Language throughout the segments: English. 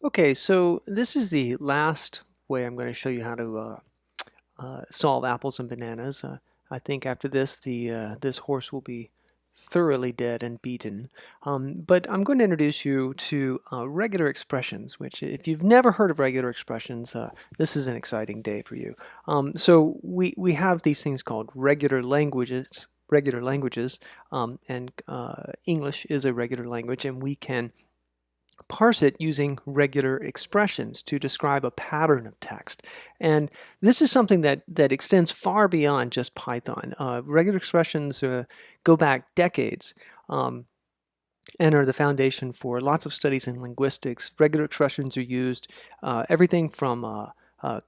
Okay, so this is the last way I'm going to show you how to solve apples and bananas. I think after this, this horse will be thoroughly dead and beaten. But I'm going to introduce you to regular expressions, which if you've never heard of regular expressions, this is an exciting day for you. So we have these things called regular languages. Regular languages, and English is a regular language, and we can parse it using regular expressions to describe a pattern of text. And this is something that extends far beyond just Python. Regular expressions go back decades and are the foundation for lots of studies in linguistics. Regular expressions are used everything from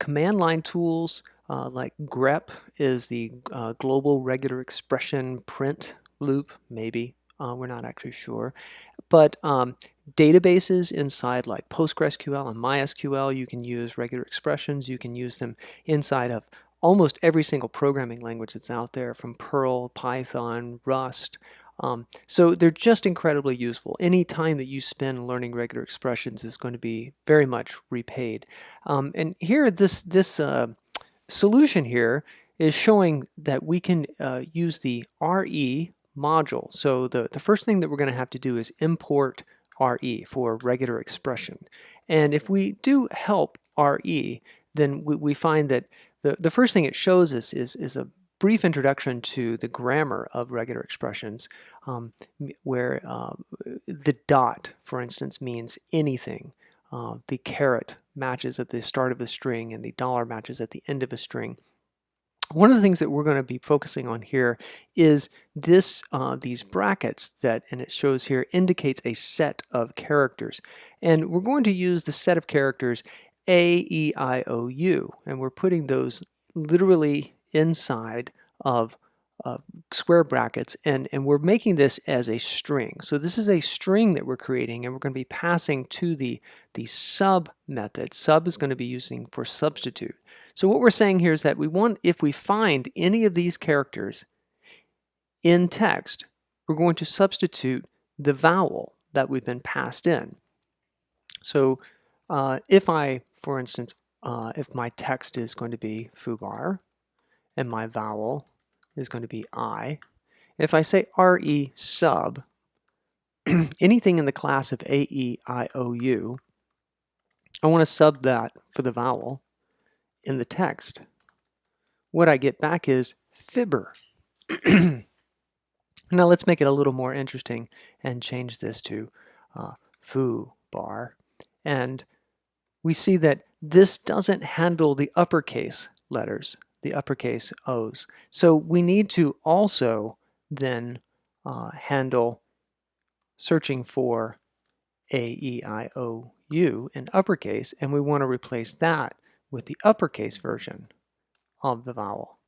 command line tools like grep is the global regular expression print loop, maybe. We're not actually sure. But databases inside like PostgreSQL and MySQL, you can use regular expressions. You can use them inside of almost every single programming language that's out there, from Perl, Python, Rust. So they're just incredibly useful. Any time that you spend learning regular expressions is going to be very much repaid. And here, this solution here is showing that we can use the RE module. So the first thing that we're going to have to do is import RE for regular expression. And if we do help RE, then we find that the first thing it shows us is a brief introduction to the grammar of regular expressions, where the dot, for instance, means anything. The caret matches at the start of a string, and the dollar matches at the end of a string. One of the things that we're going to be focusing on here is these brackets and it shows here, indicates a set of characters. And we're going to use the set of characters A, E, I, O, U, and we're putting those literally inside of square brackets, and we're making this as a string. So this is a string that we're creating, and we're going to be passing to the sub method. Sub is going to be using for substitute. So what we're saying here is that if we find any of these characters in text, we're going to substitute the vowel that we've been passed in. So if I, for instance, if my text is going to be foobar and my vowel is going to be I, if I say RE sub, anything in the class of A, E, I, O, U, I want to sub that for the vowel in the text. What I get back is fibber. Now let's make it a little more interesting and change this to foo bar. And we see that this doesn't handle the uppercase letters, the uppercase O's. So we need to also then handle searching for A, E, I, O, U in uppercase, and we want to replace that with the uppercase version of the vowel.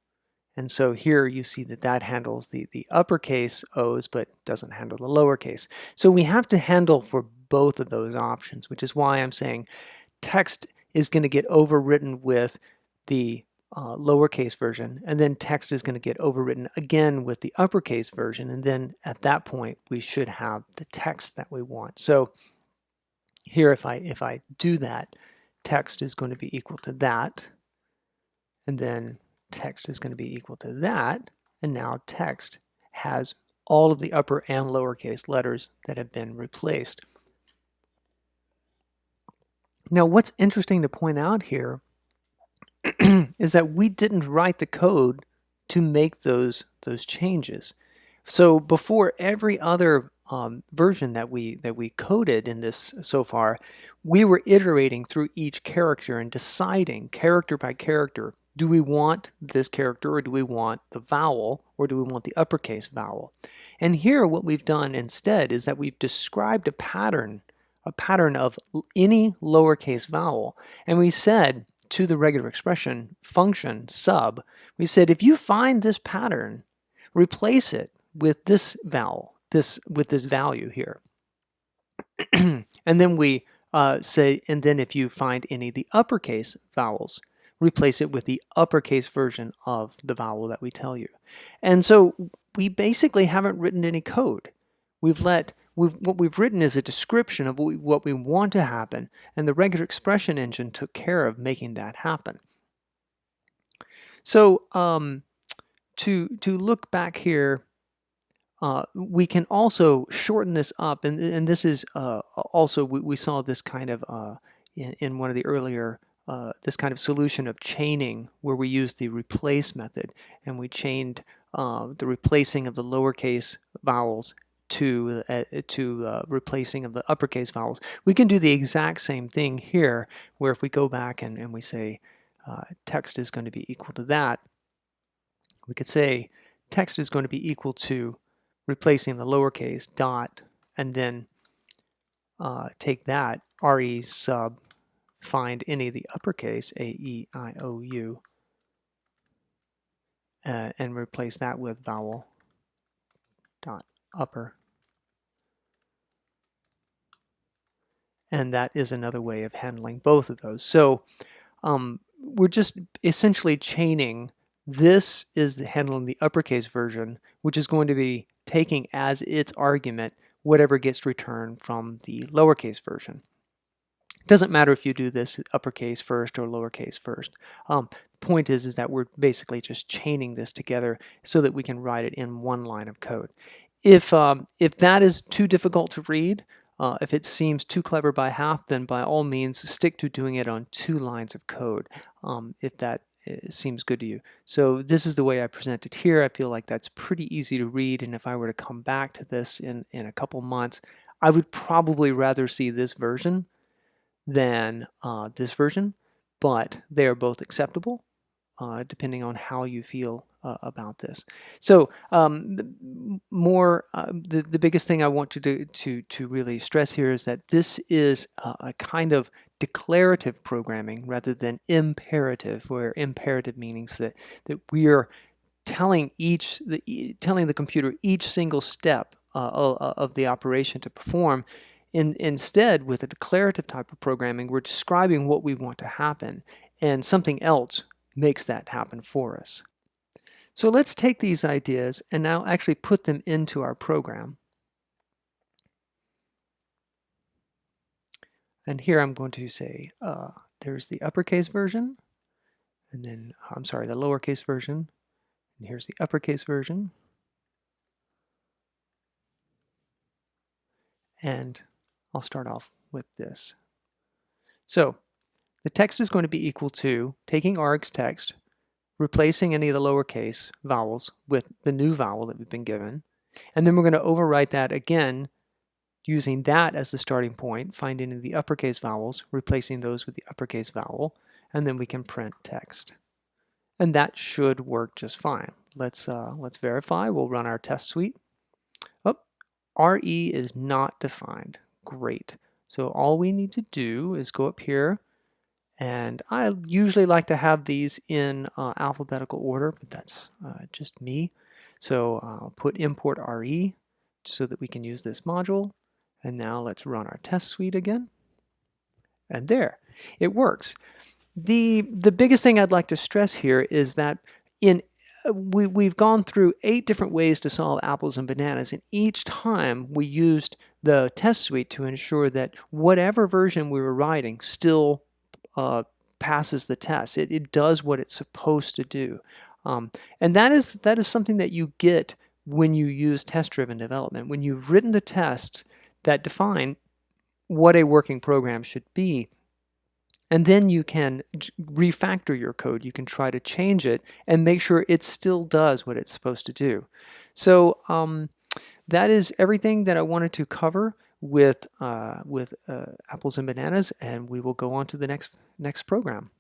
And so here you see that handles the uppercase O's, but doesn't handle the lowercase. So we have to handle for both of those options, which is why I'm saying text is going to get overwritten with the lowercase version, and then text is going to get overwritten again with the uppercase version, and then at that point we should have the text that we want. So here, if I do that, text is going to be equal to that, and then text is going to be equal to that, and now text has all of the upper and lowercase letters that have been replaced. Now, what's interesting to point out here is that we didn't write the code to make those changes. So before every other version that we coded in this so far, we were iterating through each character and deciding character by character, do we want this character, or do we want the vowel, or do we want the uppercase vowel? And here what we've done instead is that we've described a pattern of any lowercase vowel, and we said to the regular expression function sub, we said if you find this pattern, replace it with this vowel, with this value here. And then we say, and then if you find any of the uppercase vowels, replace it with the uppercase version of the vowel that we tell you. And so we basically haven't written any code. We've let what we've written is a description of what we want to happen, and the regular expression engine took care of making that happen. So to look back here, we can also shorten this up, and this is also we saw this kind of in one of the earlier this kind of solution of chaining where we used the replace method, and we chained the replacing of the lowercase vowels to replacing of the uppercase vowels. We can do the exact same thing here, where if we go back and we say text is going to be equal to that, we could say text is going to be equal to replacing the lowercase dot, and then take that re sub, find any of the uppercase a, e, I, o, u, and replace that with vowel dot upper. And that is another way of handling both of those. So we're just essentially chaining. This is handling the uppercase version, which is going to be taking as its argument whatever gets returned from the lowercase version. It doesn't matter if you do this uppercase first or lowercase first. The point is that we're basically just chaining this together so that we can write it in one line of code. If that is too difficult to read, if it seems too clever by half, then by all means stick to doing it on 2 lines of code, if that seems good to you. So this is the way I present it here. I feel like that's pretty easy to read, and if I were to come back to this in a couple months, I would probably rather see this version than this version, but they are both acceptable depending on how you feel about this. So the biggest thing I want to really stress here is that this is a kind of declarative programming rather than imperative, where imperative means that we are telling the computer each single step of the operation to perform. Instead, with a declarative type of programming, we're describing what we want to happen, and something else makes that happen for us. So let's take these ideas and now actually put them into our program. And here I'm going to say there's the uppercase version, and then I'm sorry, the lowercase version, and here's the uppercase version. And I'll start off with this. So the text is going to be equal to taking arg's text, replacing any of the lowercase vowels with the new vowel that we've been given, and then we're going to overwrite that again using that as the starting point, find any of the uppercase vowels, replacing those with the uppercase vowel, and then we can print text. And that should work just fine. Let's verify. We'll run our test suite. Oh, RE is not defined. Great. So all we need to do is go up here, and I usually like to have these in alphabetical order, but that's just me. So I'll put import RE so that we can use this module. And now let's run our test suite again. And there, it works. The biggest thing I'd like to stress here is that we've gone through 8 different ways to solve apples and bananas, and each time we used the test suite to ensure that whatever version we were writing still passes the test. It does what it's supposed to do. And that is something that you get when you use test-driven development. When you've written the tests that define what a working program should be, and then you can refactor your code. You can try to change it and make sure it still does what it's supposed to do. So that is everything that I wanted to cover with apples and bananas, and we will go on to the next program.